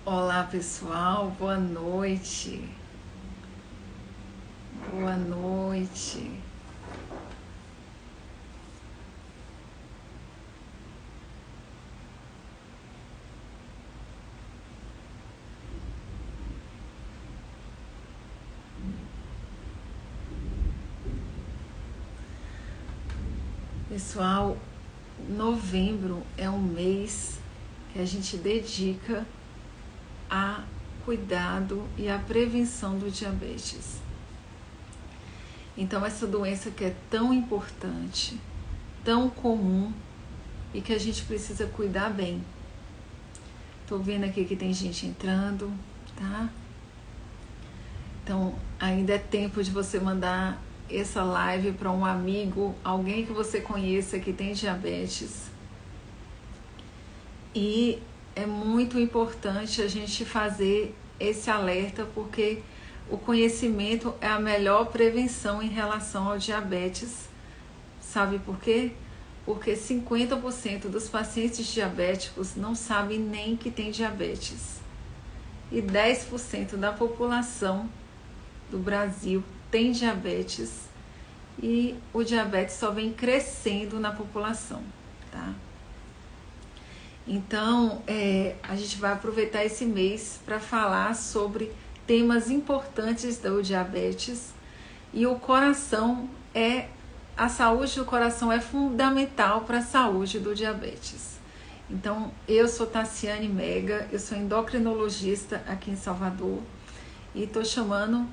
Olá pessoal, boa noite. Boa noite. Pessoal, novembro é um mês que a gente dedica a cuidado e a prevenção do diabetes. Então essa doença que é tão importante, tão comum e que a gente precisa cuidar bem. Tô vendo aqui que tem gente entrando, tá? Então ainda é tempo de você mandar essa live para um amigo, alguém que você conheça que tem diabetes. E é muito importante a gente fazer esse alerta, porque o conhecimento é a melhor prevenção em relação ao diabetes. Sabe por quê? Porque 50% dos pacientes diabéticos não sabem nem que tem diabetes. E 10% da população do Brasil tem diabetes, e o diabetes só vem crescendo na população, tá? Então, a gente vai aproveitar esse mês para falar sobre temas importantes do diabetes. E o coração a saúde do coração é fundamental para a saúde do diabetes. Então, eu sou Tassiane Mega, eu sou endocrinologista aqui em Salvador e estou chamando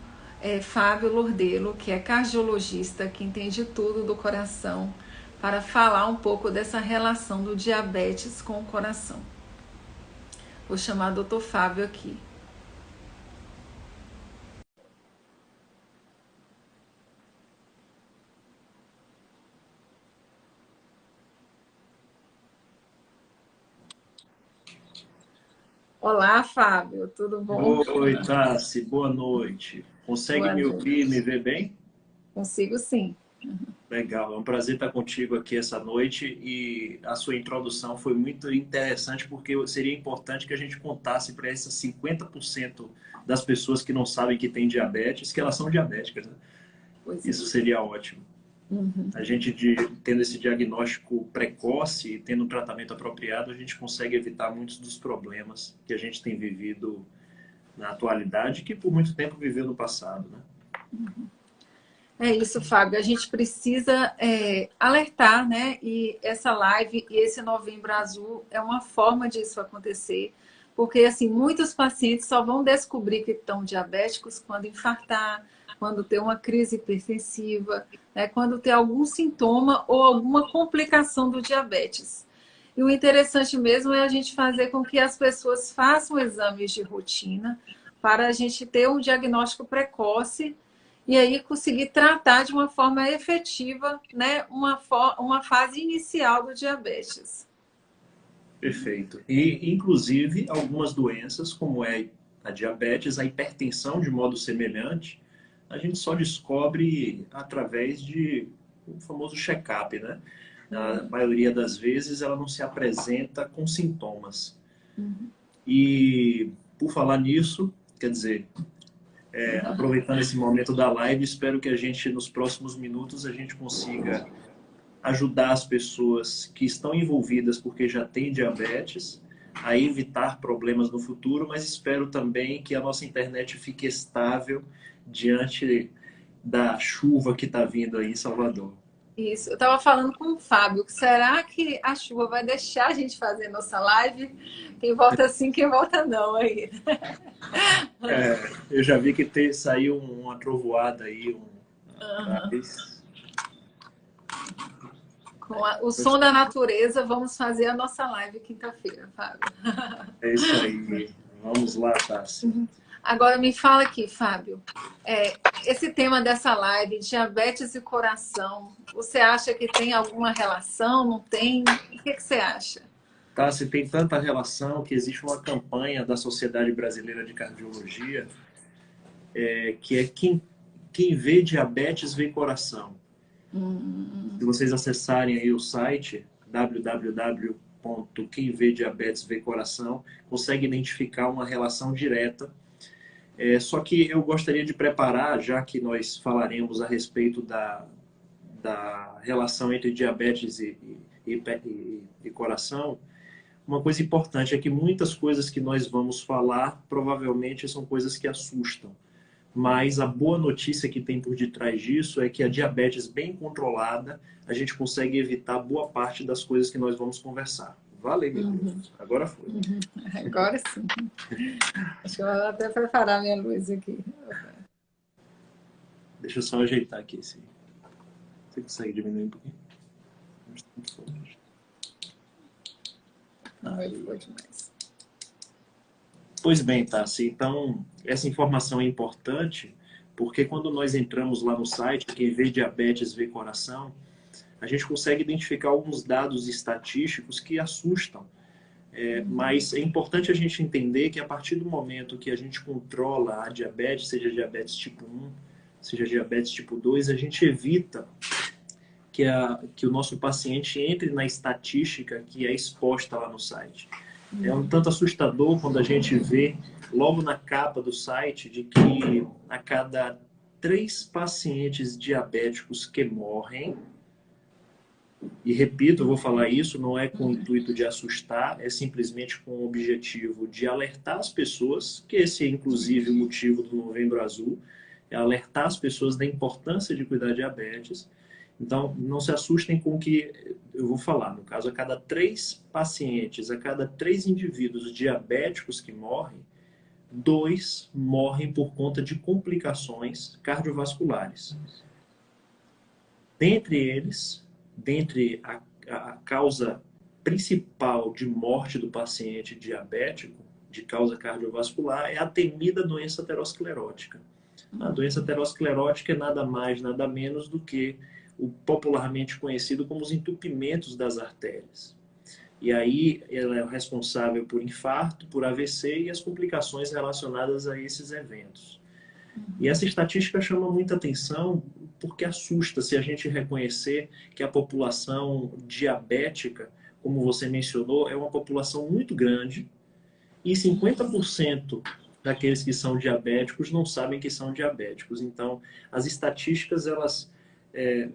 Fábio Lordelo, que é cardiologista, que entende tudo do coração, para falar um pouco dessa relação do diabetes com o coração. Vou chamar o Dr. Fábio aqui. Olá, Fábio, tudo bom? Oi, Tassi, boa noite. Consegue Boa me ouvir e me noite. ver bem? Consigo sim. Legal, é um prazer estar contigo aqui essa noite e a sua introdução foi muito interessante porque seria importante que a gente contasse para esses 50% das pessoas que não sabem que têm diabetes, que elas são diabéticas, né? Pois é. Isso seria ótimo. Uhum. A gente, tendo esse diagnóstico precoce e tendo um tratamento apropriado, a gente consegue evitar muitos dos problemas que a gente tem vivido na atualidade, que por muito tempo viveu no passado, né? É isso, Fábio. A gente precisa alertar, né? E essa live e esse Novembro Azul é uma forma disso acontecer, porque assim muitos pacientes só vão descobrir que estão diabéticos quando infartar, quando ter uma crise hipertensiva, né? Quando ter algum sintoma ou alguma complicação do diabetes. E o interessante mesmo é a gente fazer com que as pessoas façam exames de rotina para a gente ter um diagnóstico precoce e aí conseguir tratar de uma forma efetiva, né, uma fase inicial do diabetes. Perfeito. E, inclusive, algumas doenças, como é a diabetes, a hipertensão de modo semelhante, a gente só descobre através de o famoso check-up, né? A maioria das vezes ela não se apresenta com sintomas. E, por falar nisso, quer dizer, aproveitando esse momento da live, espero que a gente, nos próximos minutos, a gente consiga ajudar as pessoas que estão envolvidas porque já têm diabetes a evitar problemas no futuro, mas espero também que a nossa internet fique estável diante da chuva que está vindo aí em Salvador. Isso. Eu estava falando com o Fábio. Será que a chuva vai deixar a gente fazer nossa live? Quem volta sim, quem volta não aí. Eu já vi que saiu uma trovoada aí atrás. Com o som da natureza, vamos fazer a nossa live quinta-feira, Fábio. É isso aí. Vamos lá, Tassi. Agora me fala aqui, Fábio. Esse tema dessa live, diabetes e coração, você acha que tem alguma relação? Não tem? O que você acha? Tassi, tem tanta relação que existe uma campanha da Sociedade Brasileira de Cardiologia que é quem vê diabetes vê coração. Se vocês acessarem aí o site www.abc.org.br, ponto, quem vê diabetes vê coração, consegue identificar uma relação direta. Só que eu gostaria de preparar, já que nós falaremos a respeito da relação entre diabetes e coração, uma coisa importante é que muitas coisas que nós vamos falar provavelmente são coisas que assustam. Mas a boa notícia que tem por detrás disso é que a diabetes bem controlada, a gente consegue evitar boa parte das coisas que nós vamos conversar. Valeu, meu Deus. Agora foi. Agora sim. Acho que eu vou até preparar minha luz aqui. Deixa eu só ajeitar aqui. Você consegue diminuir um pouquinho? Não, ele foi demais. Pois bem, Tassi. Então, essa informação é importante porque quando nós entramos lá no site, quem vê diabetes vê coração, a gente consegue identificar alguns dados estatísticos que assustam. Mas é importante a gente entender que a partir do momento que a gente controla a diabetes, seja diabetes tipo 1, seja diabetes tipo 2, a gente evita que o nosso paciente entre na estatística que é exposta lá no site. É um tanto assustador quando a gente vê logo na capa do site de que a cada 3 pacientes diabéticos que morrem, e repito, eu vou falar isso, não é com o intuito de assustar, é simplesmente com o objetivo de alertar as pessoas, que esse é inclusive o motivo do Novembro Azul, é alertar as pessoas da importância de cuidar de diabetes. Então, não se assustem com o que eu vou falar. No caso, a cada 3 pacientes, a cada 3 indivíduos diabéticos que morrem, 2 morrem por conta de complicações cardiovasculares. Dentre a causa principal de morte do paciente diabético, de causa cardiovascular, é a temida doença aterosclerótica. A doença aterosclerótica é nada mais, nada menos do que o popularmente conhecido como os entupimentos das artérias. E aí ela é responsável por infarto, por AVC e as complicações relacionadas a esses eventos. E essa estatística chama muita atenção porque assusta se a gente reconhecer que a população diabética, como você mencionou, é uma população muito grande e 50% daqueles que são diabéticos não sabem que são diabéticos. Então, as estatísticas, elas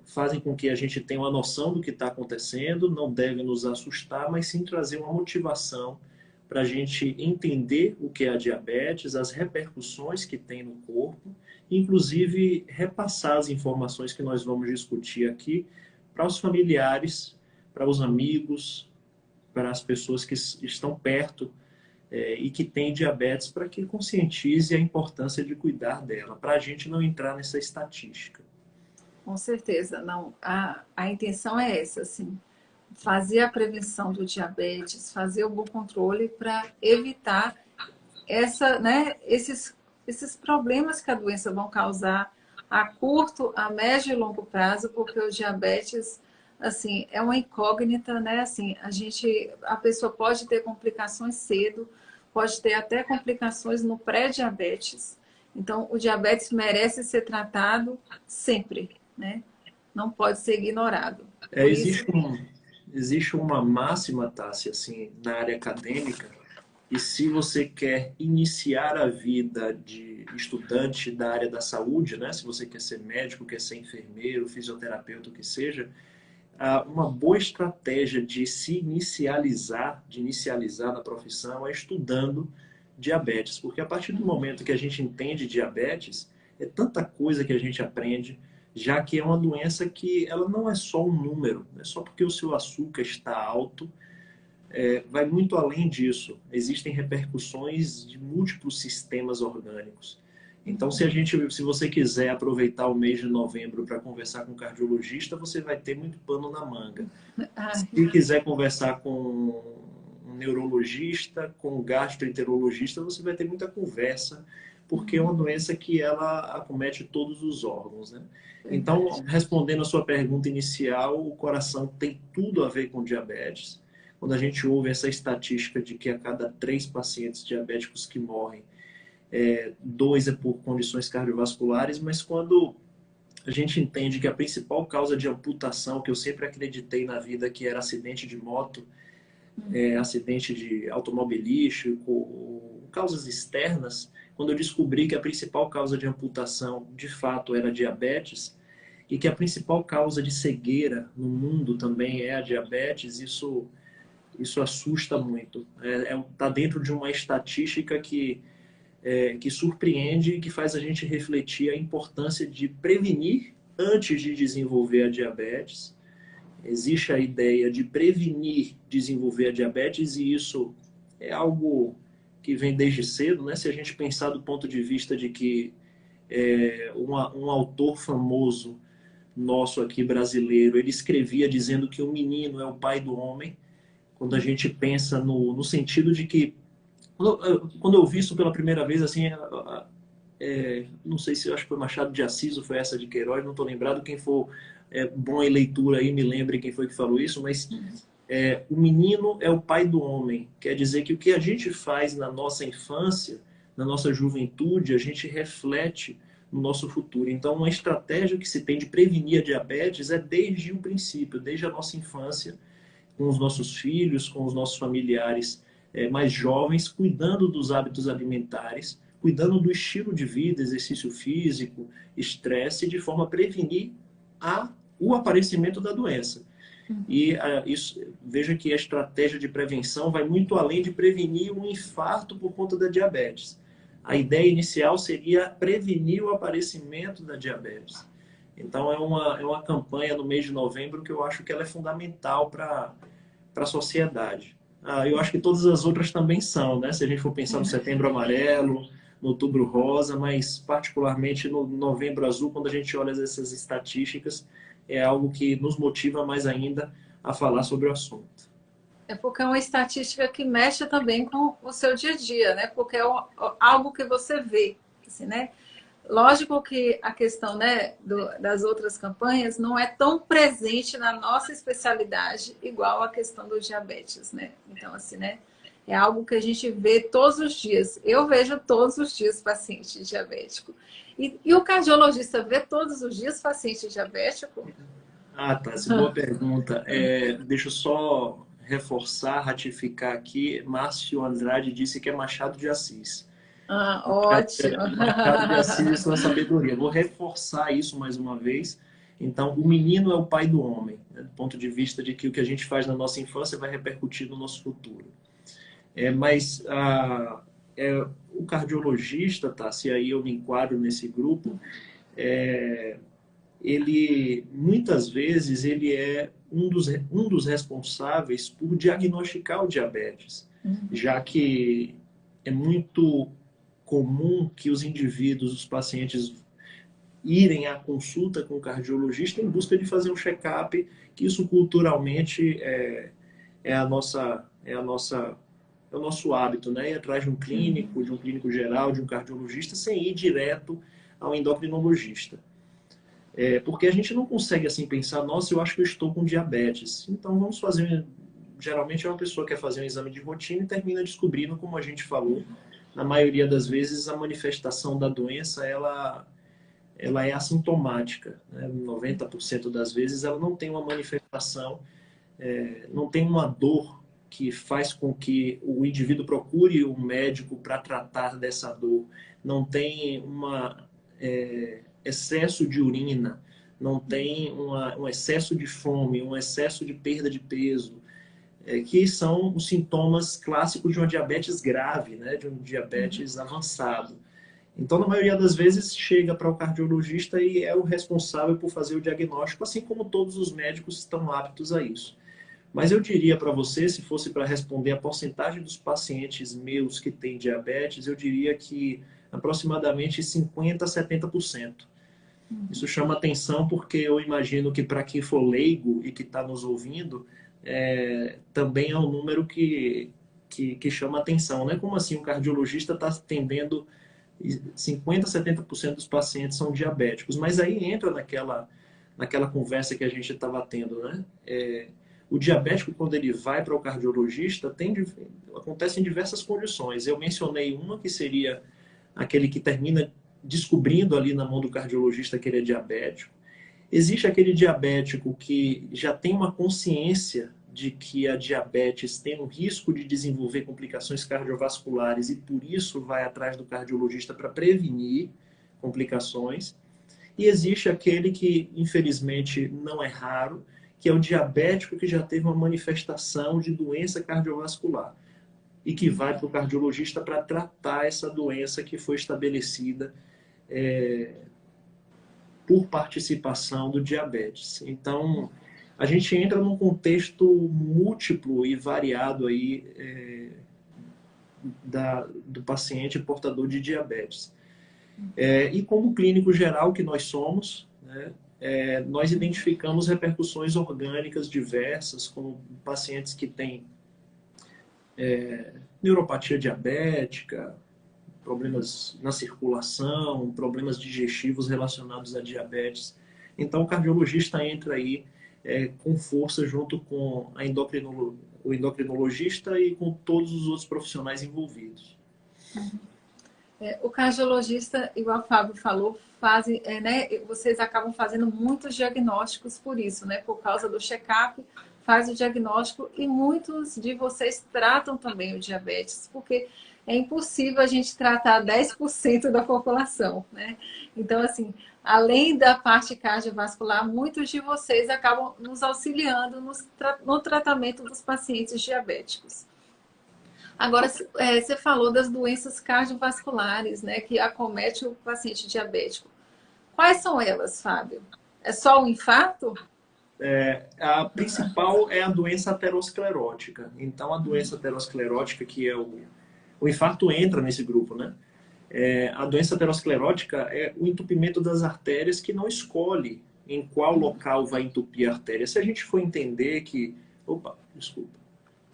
fazem com que a gente tenha uma noção do que está acontecendo, não deve nos assustar, mas sim trazer uma motivação para a gente entender o que é a diabetes, as repercussões que tem no corpo, inclusive repassar as informações que nós vamos discutir aqui para os familiares, para os amigos, para as pessoas que estão perto e que têm diabetes, para que conscientize a importância de cuidar dela, para a gente não entrar nessa estatística. Com certeza, não. A intenção é essa, assim, fazer a prevenção do diabetes, fazer o bom controle para evitar esses problemas que a doença vão causar a curto, a médio e longo prazo, porque o diabetes, assim, é uma incógnita, né? Assim, a pessoa pode ter complicações cedo, pode ter até complicações no pré-diabetes. Então, o diabetes merece ser tratado sempre, né? Não pode ser ignorado. Existe uma máxima, Tássia, assim, na área acadêmica, e se você quer iniciar a vida de estudante da área da saúde, né? Se você quer ser médico, quer ser enfermeiro, fisioterapeuta, o que seja, uma boa estratégia de se inicializar, na profissão, é estudando diabetes. Porque a partir do momento que a gente entende diabetes, é tanta coisa que a gente aprende, já que é uma doença que ela não é só um número, não é só porque o seu açúcar está alto, vai muito além disso. Existem repercussões de múltiplos sistemas orgânicos. Então, se você quiser aproveitar o mês de novembro para conversar com um cardiologista, você vai ter muito pano na manga. Se quiser conversar com um neurologista, com um gastroenterologista, você vai ter muita conversa, porque é uma doença que ela acomete todos os órgãos, né? Então, respondendo a sua pergunta inicial, o coração tem tudo a ver com diabetes. Quando a gente ouve essa estatística de que a cada 3 pacientes diabéticos que morrem, 2 é por condições cardiovasculares, mas quando a gente entende que a principal causa de amputação, que eu sempre acreditei na vida que era acidente de moto, acidente de automobilístico, causas externas, quando eu descobri que a principal causa de amputação, de fato, era a diabetes, e que a principal causa de cegueira no mundo também é a diabetes, isso assusta muito. Tá dentro de uma estatística que surpreende e que faz a gente refletir a importância de prevenir antes de desenvolver a diabetes. Existe a ideia de prevenir desenvolver a diabetes e isso é algo que vem desde cedo, né? Se a gente pensar do ponto de vista de que um autor famoso nosso aqui brasileiro, ele escrevia dizendo que o menino é o pai do homem, quando a gente pensa no sentido de que quando eu vi isso pela primeira vez, assim, não sei se eu acho que foi Machado de Assis ou foi essa de Queiroz, não estou lembrado. Quem for bom em leitura aí, me lembre quem foi que falou isso, mas o menino é o pai do homem. Quer dizer que o que a gente faz na nossa infância, na nossa juventude, a gente reflete no nosso futuro. Então, uma estratégia que se tem de prevenir a diabetes é desde o princípio, desde a nossa infância, com os nossos filhos, com os nossos familiares mais jovens, cuidando dos hábitos alimentares, cuidando do estilo de vida, exercício físico, estresse, de forma a prevenir o aparecimento da doença. E veja que a estratégia de prevenção vai muito além de prevenir um infarto por conta da diabetes. A ideia inicial seria prevenir o aparecimento da diabetes. Então, é uma campanha no mês de novembro que eu acho que ela é fundamental para a sociedade. Eu acho que todas as outras também são, né? Se a gente for pensar no Setembro Amarelo, no Outubro Rosa, mas particularmente no Novembro Azul, quando a gente olha essas estatísticas, é algo que nos motiva mais ainda a falar sobre o assunto. É porque é uma estatística que mexe também com o seu dia a dia, né? Porque é algo que você vê, assim, né? Lógico que a questão, né, das outras campanhas não é tão presente na nossa especialidade igual a questão do diabetes, né? Então, assim, né? É algo que a gente vê todos os dias. Eu vejo todos os dias paciente diabético. E o cardiologista vê todos os dias paciente diabético? Tá, essa é boa pergunta. Deixa eu só reforçar, ratificar aqui. Márcio Andrade disse que é Machado de Assis. Ótimo. Machado de Assis na sabedoria. Vou reforçar isso mais uma vez. Então, o menino é o pai do homem, né? Do ponto de vista de que o que a gente faz na nossa infância vai repercutir no nosso futuro. Mas o cardiologista, tá? Se aí eu me enquadro nesse grupo, ele muitas vezes ele é um dos responsáveis por diagnosticar o diabetes, já que é muito comum que os indivíduos, os pacientes, irem à consulta com o cardiologista em busca de fazer um check-up, que isso culturalmente é o nosso hábito, né? Ir atrás de um clínico geral, de um cardiologista, sem ir direto ao endocrinologista. Porque a gente não consegue assim pensar, nossa, eu acho que eu estou com diabetes. Então vamos fazer. Geralmente é uma pessoa que quer fazer um exame de rotina e termina descobrindo, como a gente falou, na maioria das vezes a manifestação da doença ela é assintomática, né? 90% das vezes ela não tem uma manifestação, não tem uma dor que faz com que o indivíduo procure um médico para tratar dessa dor, não tem excesso de urina, não tem um excesso de fome, um excesso de perda de peso, que são os sintomas clássicos de uma diabetes grave, né? De um diabetes avançado. Então, na maioria das vezes, chega para o cardiologista e é o responsável por fazer o diagnóstico, assim como todos os médicos estão aptos a isso. Mas eu diria para você, se fosse para responder a porcentagem dos pacientes meus que têm diabetes, eu diria que aproximadamente 50% a 70%. Isso chama atenção porque eu imagino que para quem for leigo e que está nos ouvindo, também é um número que chama atenção, né? Como assim um cardiologista está atendendo 50%, 70% dos pacientes são diabéticos? Mas aí entra naquela conversa que a gente estava tendo, né? O diabético, quando ele vai para o cardiologista, acontece em diversas condições. Eu mencionei uma que seria aquele que termina descobrindo ali na mão do cardiologista que ele é diabético. Existe aquele diabético que já tem uma consciência de que a diabetes tem um risco de desenvolver complicações cardiovasculares e por isso vai atrás do cardiologista para prevenir complicações. E existe aquele que, infelizmente, não é raro, que é o diabético que já teve uma manifestação de doença cardiovascular e que vai para o cardiologista para tratar essa doença que foi estabelecida por participação do diabetes. Então, a gente entra num contexto múltiplo e variado aí do paciente portador de diabetes. E como clínico geral que nós somos, né, nós identificamos repercussões orgânicas diversas, como pacientes que têm neuropatia diabética, problemas na circulação, problemas digestivos relacionados a diabetes. Então, o cardiologista entra aí com força junto com o endocrinologista e com todos os outros profissionais envolvidos. O cardiologista, igual o Fábio falou, né, vocês acabam fazendo muitos diagnósticos por isso, né, por causa do check-up, faz o diagnóstico e muitos de vocês tratam também o diabetes, porque é impossível a gente tratar 10% da população, né? Então, assim, além da parte cardiovascular, muitos de vocês acabam nos auxiliando no tratamento dos pacientes diabéticos. Agora, você falou das doenças cardiovasculares, né, que acomete o paciente diabético. Quais são elas, Fábio? É só o infarto? A principal é a doença aterosclerótica. Então, a doença aterosclerótica, que é o infarto entra nesse grupo, né? A doença aterosclerótica é o entupimento das artérias que não escolhe em qual local vai entupir a artéria. Se a gente for entender que... Opa, desculpa.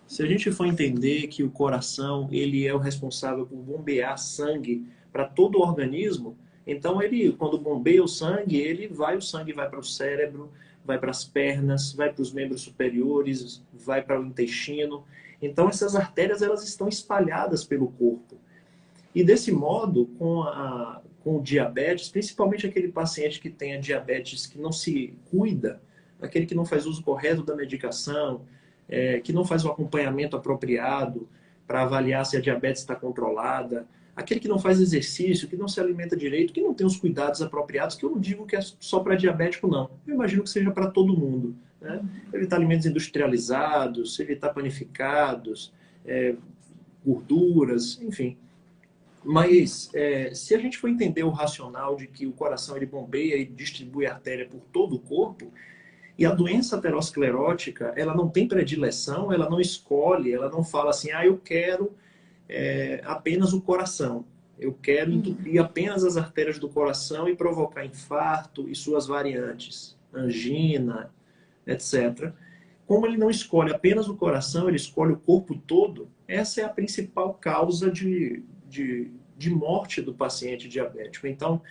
Se a gente for entender que o coração ele é o responsável por bombear sangue para todo o organismo, então ele, quando bombeia o sangue vai para o cérebro, vai para as pernas, vai para os membros superiores, vai para o intestino. Então essas artérias elas estão espalhadas pelo corpo. E desse modo, com o diabetes, principalmente aquele paciente que tem a diabetes que não se cuida, aquele que não faz uso correto da medicação, que não faz o acompanhamento apropriado para avaliar se a diabetes está controlada, aquele que não faz exercício, que não se alimenta direito, que não tem os cuidados apropriados, que eu não digo que é só para diabético, não. Eu imagino que seja para todo mundo. Né? Evitar alimentos industrializados, evitar panificados, gorduras, enfim. Mas se a gente for entender o racional de que o coração ele bombeia e distribui a artéria por todo o corpo, e a doença aterosclerótica, ela não tem predileção, ela não escolhe, ela não fala assim, eu quero apenas o coração. Eu quero entupir apenas as artérias do coração e provocar infarto e suas variantes, angina, etc. Como ele não escolhe apenas o coração, ele escolhe o corpo todo, essa é a principal causa de morte do paciente diabético. Então,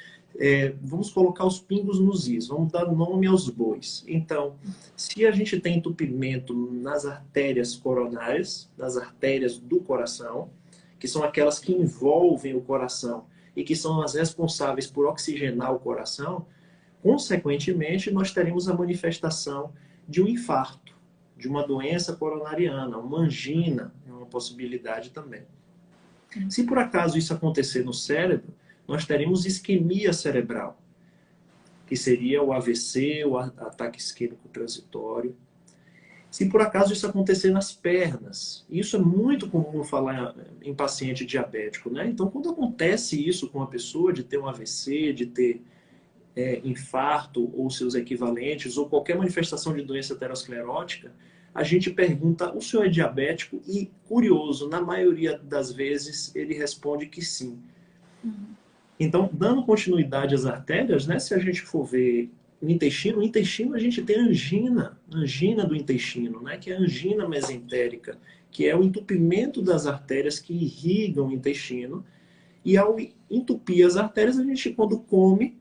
vamos colocar os pingos nos is, vamos dar nome aos bois. Então, se a gente tem entupimento nas artérias coronárias, nas artérias do coração, que são aquelas que envolvem o coração e que são as responsáveis por oxigenar o coração, consequentemente, nós teremos a manifestação de um infarto, de uma doença coronariana, uma angina, é uma possibilidade também. Se por acaso isso acontecer no cérebro, nós teremos isquemia cerebral, que seria o AVC, o ataque isquêmico transitório. Se por acaso isso acontecer nas pernas, isso é muito comum falar em paciente diabético, né? Então, quando acontece isso com a pessoa, de ter um AVC, de ter infarto ou seus equivalentes, ou qualquer manifestação de doença aterosclerótica, a gente pergunta, o senhor é diabético? E, curioso, na maioria das vezes, ele responde que sim. Então, dando continuidade às artérias, né, se a gente for ver no intestino a gente tem angina do intestino, né, que é a angina mesentérica, que é o entupimento das artérias que irrigam o intestino. E ao entupir as artérias, a gente, quando come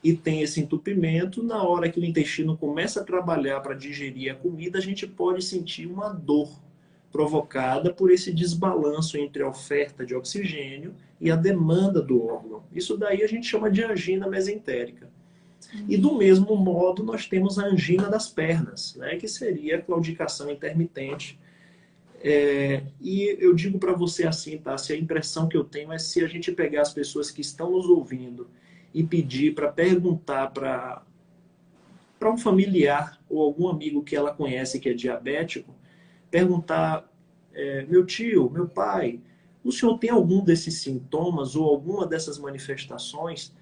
e tem esse entupimento, na hora que o intestino começa a trabalhar para digerir a comida, a gente pode sentir uma dor provocada por esse desbalanço entre a oferta de oxigênio e a demanda do órgão. Isso daí a gente chama de angina mesentérica. E do mesmo modo, nós temos a angina das pernas, né, que seria a claudicação intermitente. E eu digo para você assim, tá? Se a impressão que eu tenho é se a gente pegar as pessoas que estão nos ouvindo e pedir para perguntar para um familiar ou algum amigo que ela conhece que é diabético, perguntar, meu tio, meu pai, o senhor tem algum desses sintomas ou alguma dessas manifestações?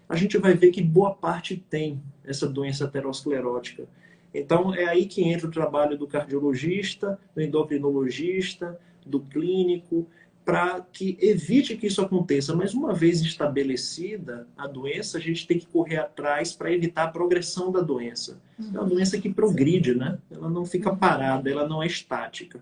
A gente vai ver que boa parte tem essa doença aterosclerótica. Então, é aí que entra o trabalho do cardiologista, do endocrinologista, do clínico, para que evite que isso aconteça. Mas uma vez estabelecida a doença, a gente tem que correr atrás para evitar a progressão da doença. É uma doença que progride, né? Ela não fica parada, ela não é estática.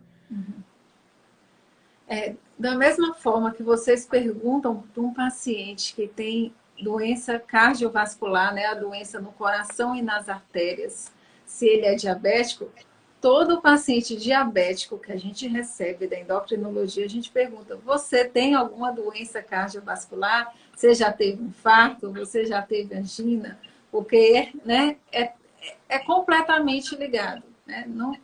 Da mesma forma que vocês perguntam para um paciente que tem doença cardiovascular, né, a doença no coração e nas artérias, se ele é diabético, todo paciente diabético que a gente recebe da endocrinologia, a gente pergunta, você tem alguma doença cardiovascular? Você já teve infarto? Você já teve angina? Porque, né, é completamente ligado, né? Não,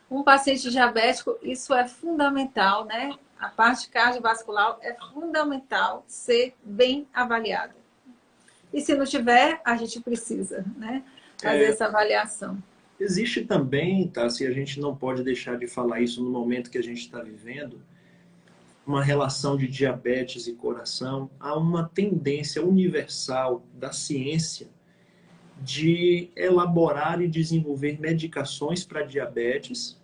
um paciente diabético, isso é fundamental, né? A parte cardiovascular é fundamental ser bem avaliada. E se não tiver, a gente precisa, né, fazer essa avaliação. Existe também, tá, se a gente não pode deixar de falar isso no momento que a gente está vivendo, uma relação de diabetes e coração. Há uma tendência universal da ciência de elaborar e desenvolver medicações para diabetes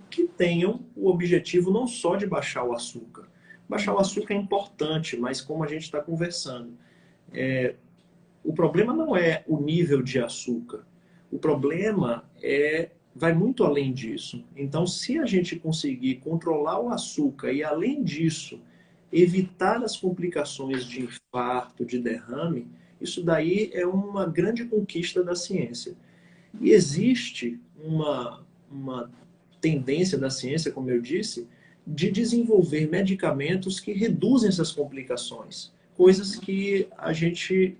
que tenham o objetivo não só de baixar o açúcar. Baixar o açúcar é importante, mas como a gente está conversando, o problema não é o nível de açúcar. O problema vai muito além disso. Então, se a gente conseguir controlar o açúcar e, além disso, evitar as complicações de infarto, de derrame, isso daí é uma grande conquista da ciência. E existe uma tendência da ciência, como eu disse, de desenvolver medicamentos que reduzem essas complicações. Coisas que a gente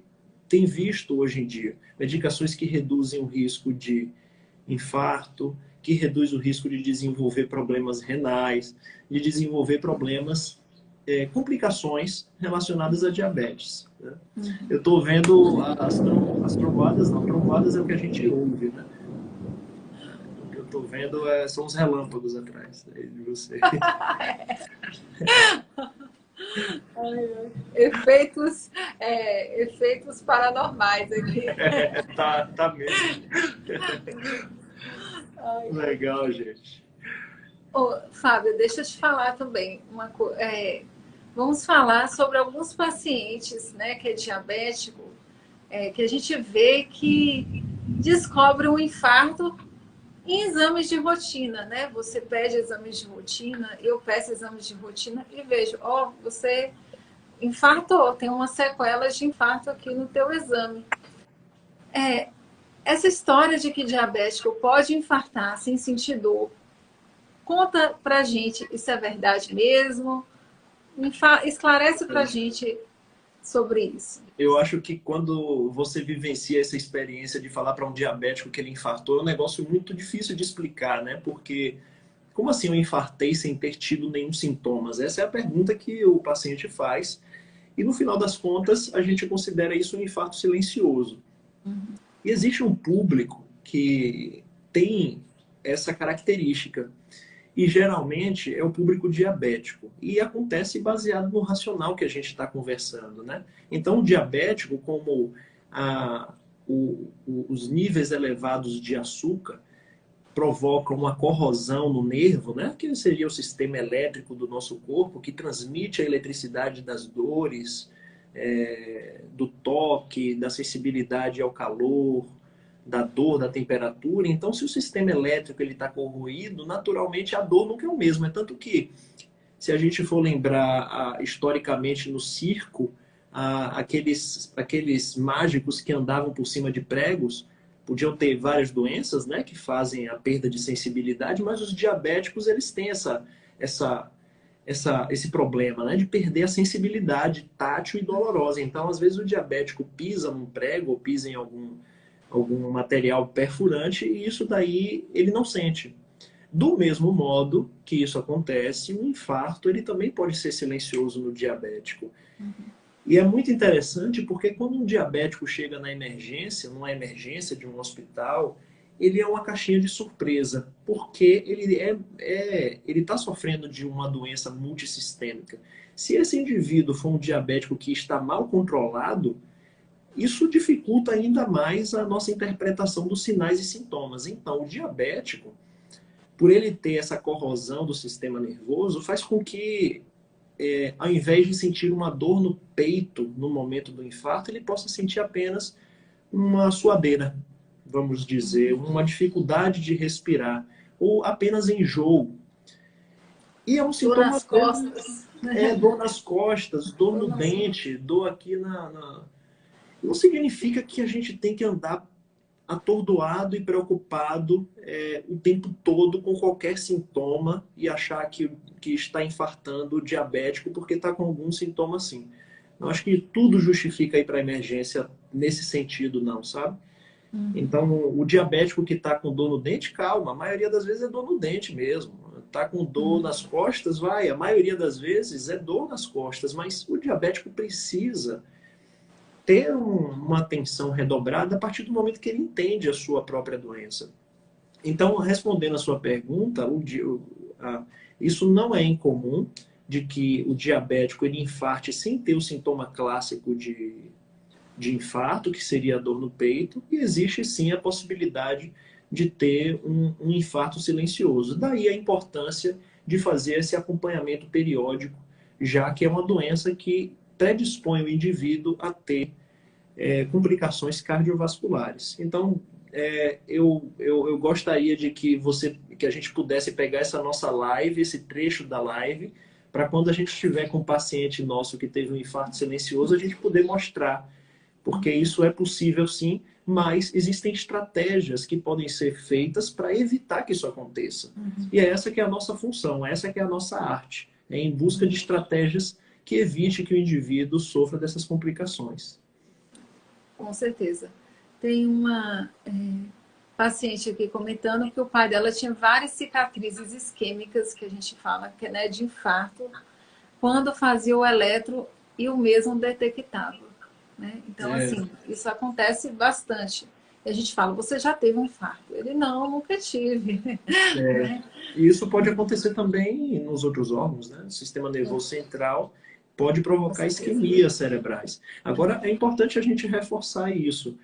tem visto hoje em dia. Medicações que reduzem o risco de infarto, que reduz o risco de desenvolver problemas renais, de desenvolver problemas, complicações relacionadas a diabetes. Né? Eu estou vendo as trombadas, não, trombadas é o que a gente ouve, né? O que eu estou vendo são os relâmpagos atrás de você. Efeitos paranormais aqui. Tá mesmo. Legal, gente. Ô, Fábio, deixa eu te falar também uma coisa. Vamos falar sobre alguns pacientes, né, que é diabético, que a gente vê que descobre um infarto em exames de rotina, né? Você pede exames de rotina, eu peço exames de rotina e vejo, você infartou, tem umas sequelas de infarto aqui no teu exame. Essa história de que diabético pode infartar sem sentir dor, conta pra gente, isso é verdade mesmo? Esclarece pra gente sobre isso. Eu acho que quando você vivencia essa experiência de falar para um diabético que ele infartou, é um negócio muito difícil de explicar, né? Porque, como assim eu infartei sem ter tido nenhum sintomas? Essa é a pergunta que o paciente faz. E no final das contas, a gente considera isso um infarto silencioso. E existe um público que tem essa característica. E geralmente é o público diabético. E acontece baseado no racional que a gente está conversando, né? Então, o diabético, como os níveis elevados de açúcar provocam uma corrosão no nervo, né? Que seria o sistema elétrico do nosso corpo, que transmite a eletricidade das dores, do toque, da sensibilidade ao calor, da dor, da temperatura. Então, se o sistema elétrico está corroído, naturalmente a dor nunca é o mesmo. É tanto que, se a gente for lembrar historicamente no circo, aqueles mágicos que andavam por cima de pregos podiam ter várias doenças, né, que fazem a perda de sensibilidade, mas os diabéticos eles têm esse problema, né, de perder a sensibilidade tátil e dolorosa. Então, às vezes, o diabético pisa num prego ou pisa em algum material perfurante e isso daí ele não sente. Do mesmo modo que isso acontece, o infarto ele também pode ser silencioso no diabético. E é muito interessante porque quando um diabético chega na emergência, numa emergência de um hospital, ele é uma caixinha de surpresa, porque ele está sofrendo de uma doença multissistêmica. Se esse indivíduo for um diabético que está mal controlado, isso dificulta ainda mais a nossa interpretação dos sinais e sintomas. Então, o diabético, por ele ter essa corrosão do sistema nervoso, faz com que, ao invés de sentir uma dor no peito no momento do infarto, ele possa sentir apenas uma suadeira, vamos dizer, uma dificuldade de respirar, ou apenas enjoo. E é um Dor sintoma... nas costas. Dor nas costas, dor no dente, dor aqui Não significa que a gente tem que andar atordoado e preocupado o tempo todo com qualquer sintoma e achar que está infartando diabético porque está com algum sintoma assim. Eu acho que tudo justifica ir para a emergência nesse sentido, não, sabe? Então, o diabético que está com dor no dente, calma, a maioria das vezes é dor no dente mesmo. Está com dor nas costas, a maioria das vezes é dor nas costas, mas o diabético precisa ter uma atenção redobrada a partir do momento que ele entende a sua própria doença. Então, respondendo a sua pergunta, isso não é incomum de que o diabético ele infarte sem ter o sintoma clássico de infarto, que seria a dor no peito, e existe sim a possibilidade de ter um infarto silencioso. Daí a importância de fazer esse acompanhamento periódico, já que é uma doença que predispõe o indivíduo a ter complicações cardiovasculares. Então, eu gostaria de que a gente pudesse pegar essa nossa live, esse trecho da live, para quando a gente estiver com um paciente nosso que teve um infarto silencioso, a gente poder mostrar, porque isso é possível sim, mas existem estratégias que podem ser feitas para evitar que isso aconteça. E é essa que é a nossa função, essa que é a nossa arte, em busca de estratégias que evite que o indivíduo sofra dessas complicações. Com certeza. Tem uma paciente aqui comentando que o pai dela tinha várias cicatrizes isquêmicas, que a gente fala, que é de infarto, quando fazia o eletro e o mesmo detectava. Né? Então, assim, isso acontece bastante. E a gente fala, você já teve um infarto? Ele, não, nunca tive. Né? E isso pode acontecer também nos outros órgãos, né? O sistema nervoso central pode provocar isquemias cerebrais. Agora, é importante a gente reforçar isso.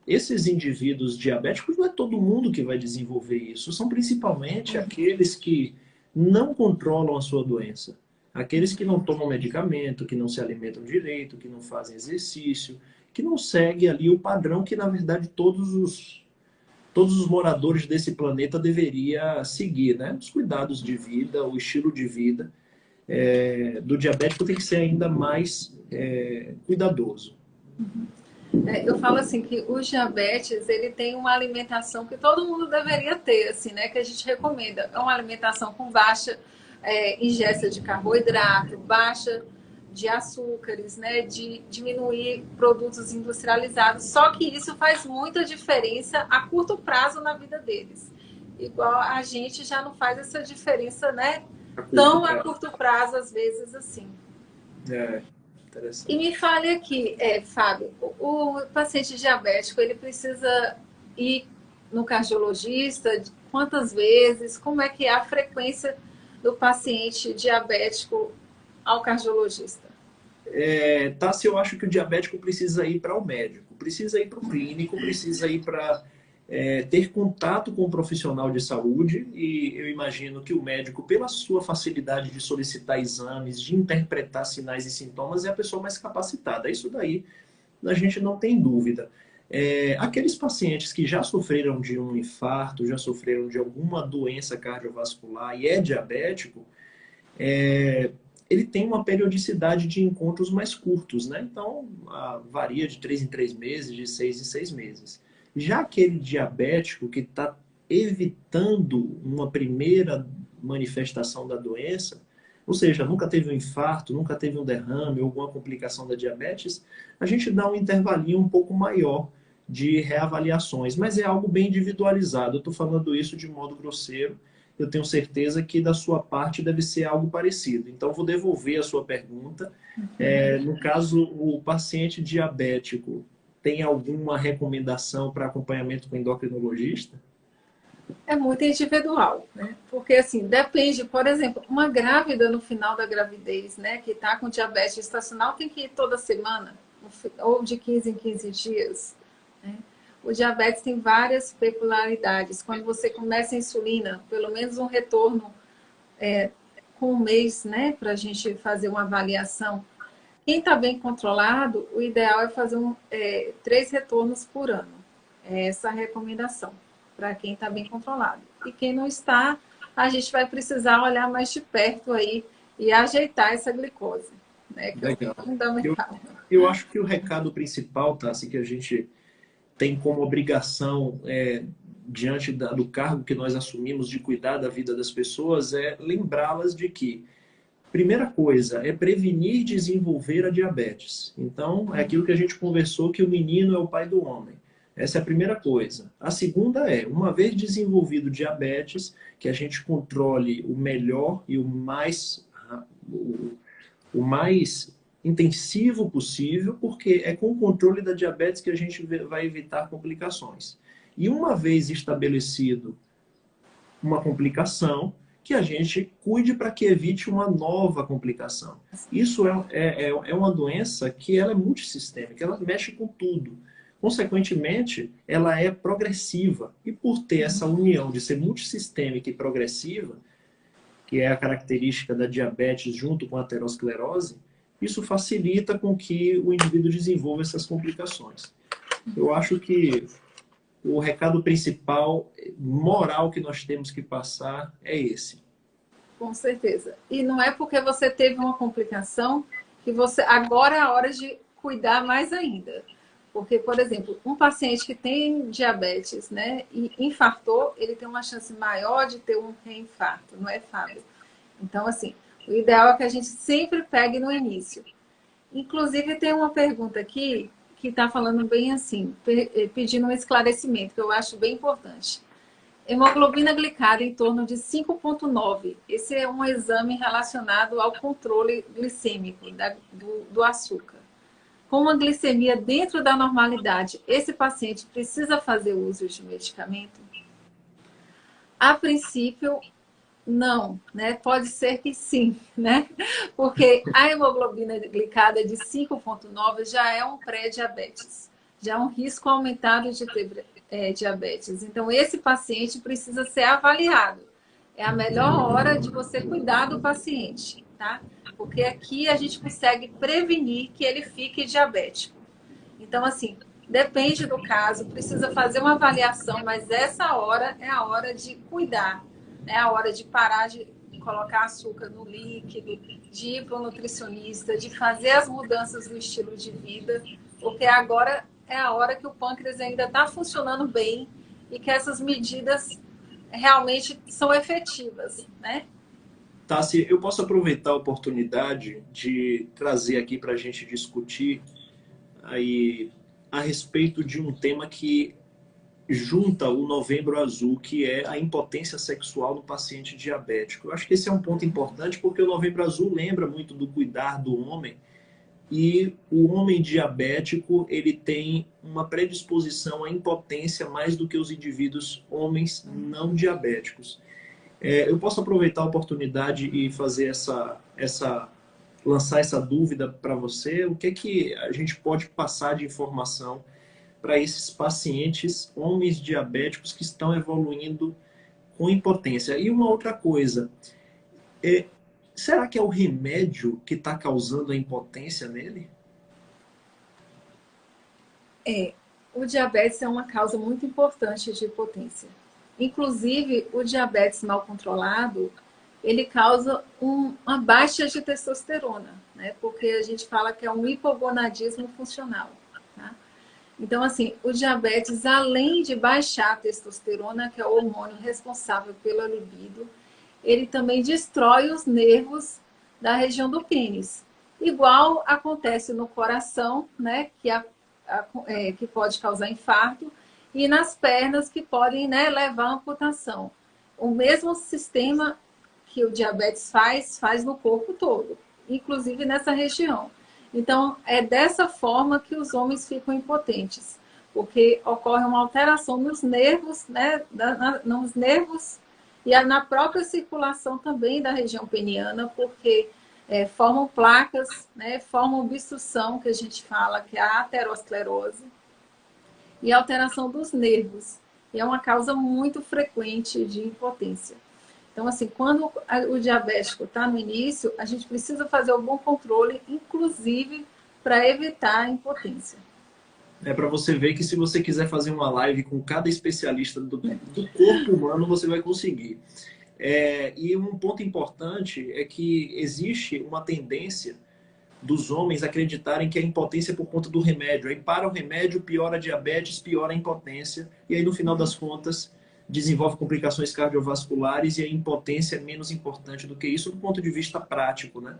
Esses indivíduos diabéticos, não é todo mundo que vai desenvolver isso. São principalmente aqueles que não controlam a sua doença. Aqueles que não tomam medicamento, que não se alimentam direito, que não fazem exercício, que não seguem ali o padrão que, na verdade, todos os moradores desse planeta deveriam seguir, né? Os cuidados de vida, o estilo de vida do diabético tem que ser ainda mais cuidadoso. Eu falo assim que o diabetes ele tem uma alimentação que todo mundo deveria ter, assim, né? Que a gente recomenda. É uma alimentação com baixa ingesta de carboidrato, baixa de açúcares, né? De diminuir produtos industrializados. Só que isso faz muita diferença a curto prazo na vida deles. Igual a gente já não faz essa diferença, né? Tão a curto prazo, às vezes, assim. Interessante. E me fale aqui, Fábio, o paciente diabético, ele precisa ir no cardiologista quantas vezes? Como é que é a frequência do paciente diabético ao cardiologista? Tassi, eu acho que o diabético precisa ir para o médico, precisa ir para o clínico, precisa ir para ter contato com um profissional de saúde, e eu imagino que o médico, pela sua facilidade de solicitar exames, de interpretar sinais e sintomas, é a pessoa mais capacitada. Isso daí a gente não tem dúvida. Aqueles pacientes que já sofreram de um infarto, já sofreram de alguma doença cardiovascular e é diabético, ele tem uma periodicidade de encontros mais curtos, né? Então, varia de 3 em 3 meses, de 6 em 6 meses. Já aquele diabético que está evitando uma primeira manifestação da doença, ou seja, nunca teve um infarto, nunca teve um derrame ou alguma complicação da diabetes, a gente dá um intervalinho um pouco maior de reavaliações, mas é algo bem individualizado. Eu estou falando isso de modo grosseiro, eu tenho certeza que da sua parte deve ser algo parecido. Então, vou devolver a sua pergunta. No caso, o paciente diabético tem alguma recomendação para acompanhamento com endocrinologista? É muito individual, né? Porque assim, depende, por exemplo, uma grávida no final da gravidez, né, que está com diabetes gestacional, tem que ir toda semana, ou de 15 em 15 dias, né? O diabetes tem várias peculiaridades. Quando você começa a insulina, pelo menos um retorno com um mês, né, para a gente fazer uma avaliação. Quem está bem controlado, o ideal é fazer 3 retornos por ano. É essa a recomendação para quem está bem controlado. E quem não está, a gente vai precisar olhar mais de perto aí e ajeitar essa glicose, né? Que Legal. é fundamental. Eu acho que o recado principal, Tassi, que a gente tem como obrigação, diante do cargo que nós assumimos de cuidar da vida das pessoas, é lembrá-las de que, primeira coisa, é prevenir desenvolver a diabetes. Então, é aquilo que a gente conversou, que o menino é o pai do homem. Essa é a primeira coisa. A segunda é, uma vez desenvolvido diabetes, que a gente controle o melhor e o mais intensivo possível, porque é com o controle da diabetes que a gente vai evitar complicações. E uma vez estabelecido uma complicação, que a gente cuide para que evite uma nova complicação. Isso é uma doença que ela é multissistêmica, ela mexe com tudo. Consequentemente, ela é progressiva. E por ter essa união de ser multissistêmica e progressiva, que é a característica da diabetes junto com a aterosclerose, isso facilita com que o indivíduo desenvolva essas complicações. Eu acho que o recado principal, moral, que nós temos que passar é esse. Com certeza. E não é porque você teve uma complicação que você agora é a hora de cuidar mais ainda. Porque, por exemplo, um paciente que tem diabetes, né, e infartou, ele tem uma chance maior de ter um reinfarto, não é, Fábio? Então, assim, o ideal é que a gente sempre pegue no início. Inclusive, tem uma pergunta aqui que está falando bem assim, pedindo um esclarecimento, que eu acho bem importante. Hemoglobina glicada em torno de 5,9. Esse é um exame relacionado ao controle glicêmico do açúcar. Com uma glicemia dentro da normalidade, esse paciente precisa fazer uso de medicamento? A princípio, não, né? Pode ser que sim, né? Porque a hemoglobina glicada de 5,9 já é um pré-diabetes, já é um risco aumentado de ter diabetes. Então, esse paciente precisa ser avaliado. É a melhor hora de você cuidar do paciente, tá? Porque aqui a gente consegue prevenir que ele fique diabético. Então, assim, depende do caso, precisa fazer uma avaliação, mas essa hora é a hora de cuidar. É a hora de parar de colocar açúcar no líquido, de ir para o nutricionista, de fazer as mudanças no estilo de vida, porque agora é a hora que o pâncreas ainda está funcionando bem e que essas medidas realmente são efetivas, né? Tassi, eu posso aproveitar a oportunidade de trazer aqui para a gente discutir aí a respeito de um tema que junta o Novembro Azul, que é a impotência sexual no paciente diabético. Eu acho que esse é um ponto importante porque o Novembro Azul lembra muito do cuidar do homem, e o homem diabético ele tem uma predisposição à impotência mais do que os indivíduos homens não diabéticos. Eu posso aproveitar a oportunidade e fazer lançar essa dúvida para você? O que é que a gente pode passar de informação para esses pacientes homens diabéticos que estão evoluindo com impotência? E uma outra coisa, será que é o remédio que está causando a impotência nele? O diabetes é uma causa muito importante de impotência. Inclusive, o diabetes mal controlado, ele causa uma baixa de testosterona, né? Porque a gente fala que é um hipogonadismo funcional, tá? Então, assim, o diabetes, além de baixar a testosterona, que é o hormônio responsável pela libido, ele também destrói os nervos da região do pênis. Igual acontece no coração, né, que pode causar infarto, e nas pernas, que podem, né, levar à amputação. O mesmo sistema que o diabetes faz no corpo todo, inclusive nessa região. Então, é dessa forma que os homens ficam impotentes, porque ocorre uma alteração nos nervos, né, nos nervos e na própria circulação também da região peniana, porque formam placas, né, formam obstrução, que a gente fala, que é a aterosclerose, e alteração dos nervos. E é uma causa muito frequente de impotência. Então, assim, quando o diabético está no início, a gente precisa fazer um bom controle, inclusive para evitar a impotência. É para você ver que se você quiser fazer uma live com cada especialista do corpo humano, você vai conseguir. E um ponto importante é que existe uma tendência dos homens acreditarem que a impotência é por conta do remédio. Aí para o remédio, piora a diabetes, piora a impotência, e aí no final das contas desenvolve complicações cardiovasculares e a impotência é menos importante do que isso do ponto de vista prático, né?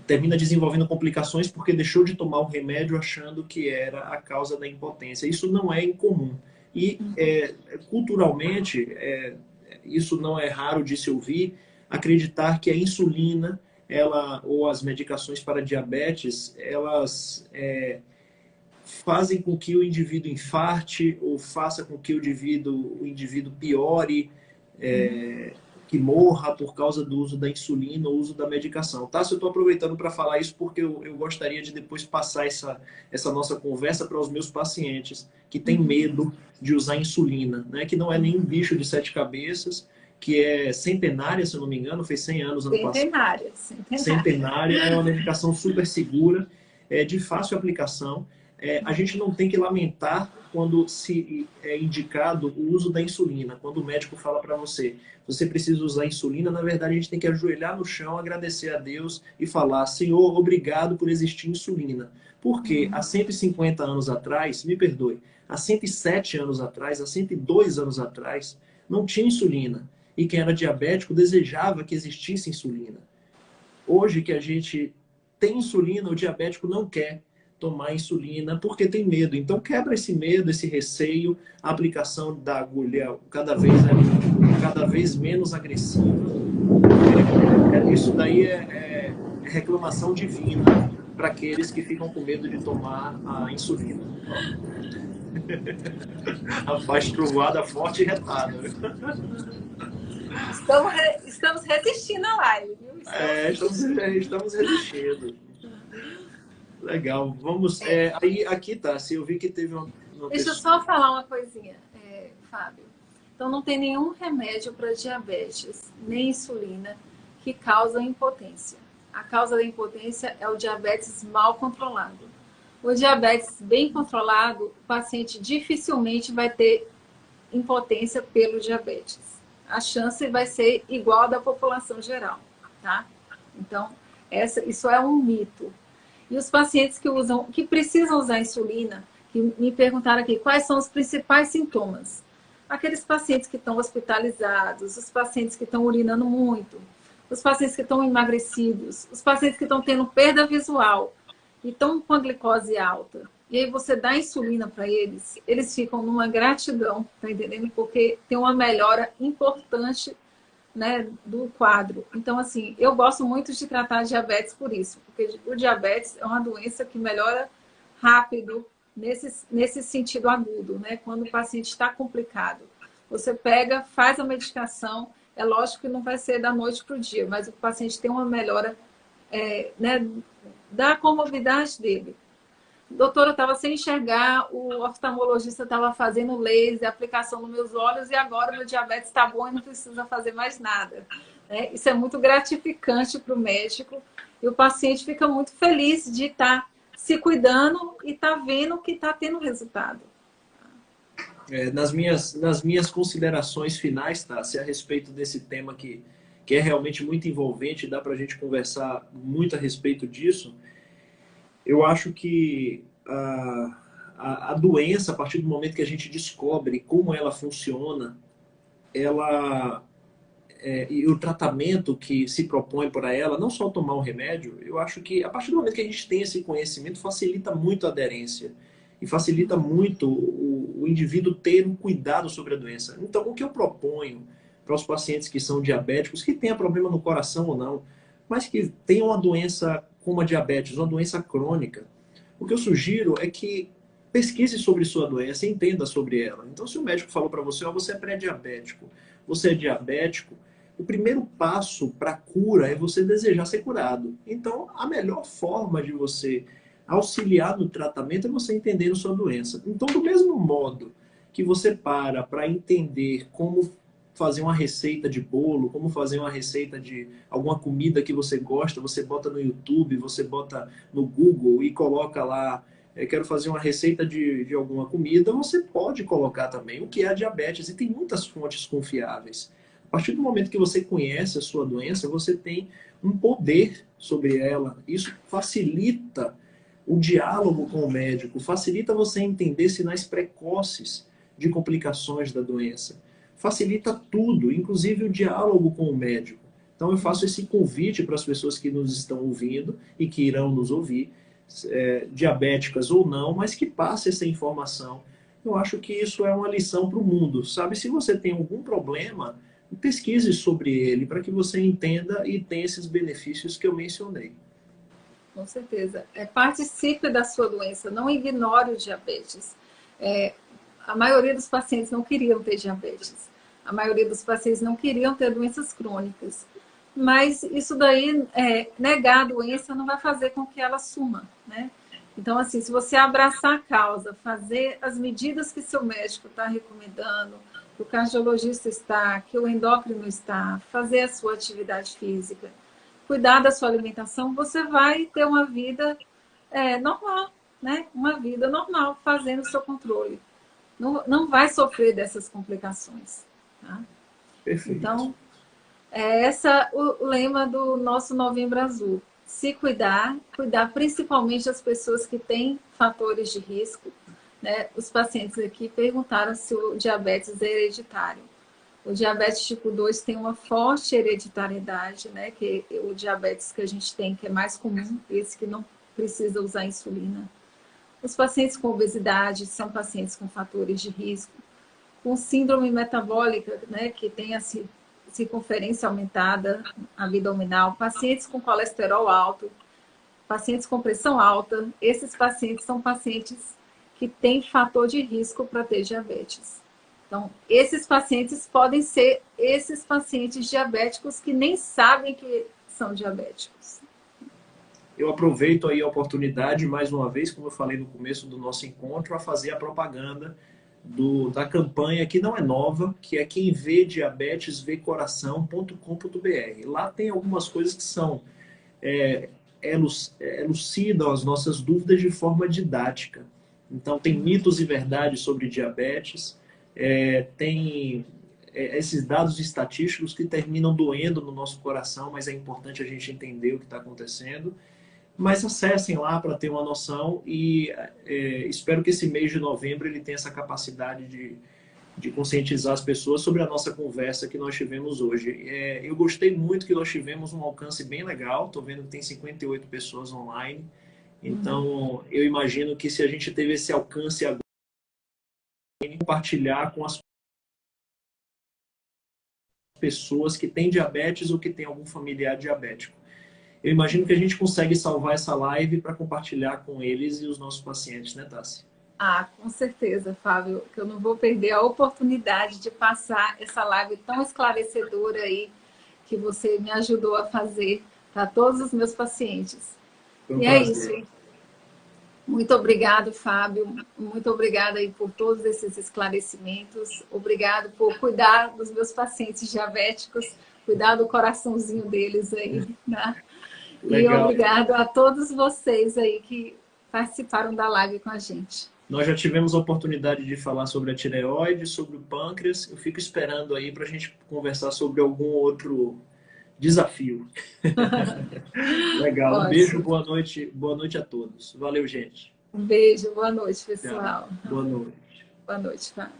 Termina desenvolvendo complicações porque deixou de tomar o remédio achando que era a causa da impotência. Isso não é incomum. E culturalmente, isso não é raro de se ouvir, acreditar que a insulina ou as medicações para diabetes, elas fazem com que o indivíduo infarte ou faça com que o indivíduo piore, que morra por causa do uso da insulina ou uso da medicação. Tá? Eu estou aproveitando para falar isso porque eu gostaria de depois passar essa nossa conversa para os meus pacientes que têm medo de usar insulina, né? Que não é nenhum bicho de 7 cabeças, que é centenária, se eu não me engano, fez 100 anos ano passado. Centenária, é uma medicação super segura, de fácil aplicação. A gente não tem que lamentar quando se é indicado o uso da insulina. Quando o médico fala para você precisa usar insulina, na verdade a gente tem que ajoelhar no chão, agradecer a Deus e falar: Senhor, obrigado por existir insulina. Porque há 150 anos atrás, me perdoe, há 107 anos atrás, há 102 anos atrás, não tinha insulina. E quem era diabético desejava que existisse insulina. Hoje que a gente tem insulina, o diabético não quer tomar insulina porque tem medo. Então quebra esse medo, esse receio, a aplicação da agulha cada vez menos agressiva. Isso daí é reclamação divina para aqueles que ficam com medo de tomar a insulina. A faz trovoada forte e retada. Estamos resistindo à live, viu? Estamos resistindo. Legal, vamos. Aqui tá. Se eu vi que teve uma Deixa eu só falar uma coisinha, Fábio. Então, não tem nenhum remédio para diabetes, nem insulina, que causa impotência. A causa da impotência é o diabetes mal controlado. O diabetes bem controlado, o paciente dificilmente vai ter impotência pelo diabetes. A chance vai ser igual à da população geral, tá? Então, isso é um mito. E os pacientes que precisam usar insulina, que me perguntaram aqui, quais são os principais sintomas? Aqueles pacientes que estão hospitalizados, os pacientes que estão urinando muito, os pacientes que estão emagrecidos, os pacientes que estão tendo perda visual e estão com a glicose alta. E aí você dá insulina para eles, eles ficam numa gratidão, tá entendendo? Porque tem uma melhora importante, né, do quadro. Então, assim, eu gosto muito de tratar diabetes por isso, porque o diabetes é uma doença que melhora rápido nesse sentido agudo, né? Quando o paciente está complicado. Você pega, faz a medicação, é lógico que não vai ser da noite para o dia, mas o paciente tem uma melhora, né, da comorbidade dele. Doutora, eu estava sem enxergar, o oftalmologista estava fazendo laser, aplicação nos meus olhos, e agora meu diabetes está bom e não precisa fazer mais nada. Isso é muito gratificante para o médico, e o paciente fica muito feliz de estar se cuidando e estar vendo que está tendo resultado. Nas minhas considerações finais, tá? Se a respeito desse tema que é realmente muito envolvente, dá para a gente conversar muito a respeito disso. Eu acho que a doença, a partir do momento que a gente descobre como ela funciona, ela e o tratamento que se propõe para ela, não só tomar um remédio, eu acho que a partir do momento que a gente tem esse conhecimento, facilita muito a aderência e facilita muito o indivíduo ter um cuidado sobre a doença. Então, o que eu proponho para os pacientes que são diabéticos, que tenham problema no coração ou não, mas que tenham uma doença como a diabetes, uma doença crônica, o que eu sugiro é que pesquise sobre sua doença e entenda sobre ela. Então, se o médico falou para você, ó, você é pré-diabético, você é diabético, o primeiro passo para a cura é você desejar ser curado. Então, a melhor forma de você auxiliar no tratamento é você entender a sua doença. Então, do mesmo modo que você para entender como fazer uma receita de bolo, como fazer uma receita de alguma comida que você gosta, você bota no YouTube, você bota no Google e coloca lá, quero fazer uma receita de alguma comida, você pode colocar também o que é a diabetes, e tem muitas fontes confiáveis. A partir do momento que você conhece a sua doença, você tem um poder sobre ela. Isso facilita o diálogo com o médico, facilita você entender sinais precoces de complicações da doença. Facilita tudo, inclusive o diálogo com o médico. Então eu faço esse convite para as pessoas que nos estão ouvindo e que irão nos ouvir, diabéticas ou não, mas que passe essa informação. Eu acho que isso é uma lição para o mundo, sabe? Se você tem algum problema, pesquise sobre ele para que você entenda e tenha esses benefícios que eu mencionei. Com certeza. Participe da sua doença, não ignore o diabetes. A maioria dos pacientes não queriam ter diabetes. A maioria dos pacientes não queriam ter doenças crônicas. Mas isso daí, negar a doença não vai fazer com que ela suma, né? Então, assim, se você abraçar a causa, fazer as medidas que seu médico está recomendando, que o cardiologista está, que o endócrino está, fazer a sua atividade física, cuidar da sua alimentação, você vai ter uma vida normal, né? Uma vida normal, fazendo o seu controle. Não vai sofrer dessas complicações. Tá? Perfeito. Então, esse o lema do nosso Novembro Azul. Se cuidar principalmente das pessoas que têm fatores de risco. Né? Os pacientes aqui perguntaram se o diabetes é hereditário. O diabetes tipo 2 tem uma forte hereditariedade, né? Que o diabetes que a gente tem, que é mais comum, esse que não precisa usar insulina. Os pacientes com obesidade são pacientes com fatores de risco. Com síndrome metabólica, né? Que tem a circunferência aumentada abdominal. Pacientes com colesterol alto. Pacientes com pressão alta. Esses pacientes são pacientes que têm fator de risco para ter diabetes. Então, esses pacientes podem ser esses pacientes diabéticos que nem sabem que são diabéticos. Eu aproveito aí a oportunidade, mais uma vez, como eu falei no começo do nosso encontro, a fazer a propaganda da campanha que não é nova, que é quem vê diabetes, vê coração.com.br. Lá tem algumas coisas que são elucidam as nossas dúvidas de forma didática. Então, tem mitos e verdades sobre diabetes, tem esses dados estatísticos que terminam doendo no nosso coração, mas é importante a gente entender o que está acontecendo. Mas acessem lá para ter uma noção e espero que esse mês de novembro ele tenha essa capacidade de conscientizar as pessoas sobre a nossa conversa que nós tivemos hoje. Eu gostei muito que nós tivemos um alcance bem legal, estou vendo que tem 58 pessoas online, então eu imagino que se a gente teve esse alcance agora, compartilhar com as pessoas que têm diabetes ou que têm algum familiar diabético. Eu imagino que a gente consegue salvar essa live para compartilhar com eles e os nossos pacientes, né, Tassi? Com certeza, Fábio, que eu não vou perder a oportunidade de passar essa live tão esclarecedora aí que você me ajudou a fazer para todos os meus pacientes. E é isso. Muito obrigado, Fábio. Muito obrigada aí por todos esses esclarecimentos. Obrigado por cuidar dos meus pacientes diabéticos, cuidar do coraçãozinho deles aí, né? E obrigado a todos vocês aí que participaram da live com a gente. Nós já tivemos a oportunidade de falar sobre a tireoide, sobre o pâncreas. Eu fico esperando aí para a gente conversar sobre algum outro desafio. Legal. Ótimo. Um beijo, boa noite a todos. Valeu, gente. Um beijo, boa noite, pessoal. Boa noite. Boa noite, Fábio.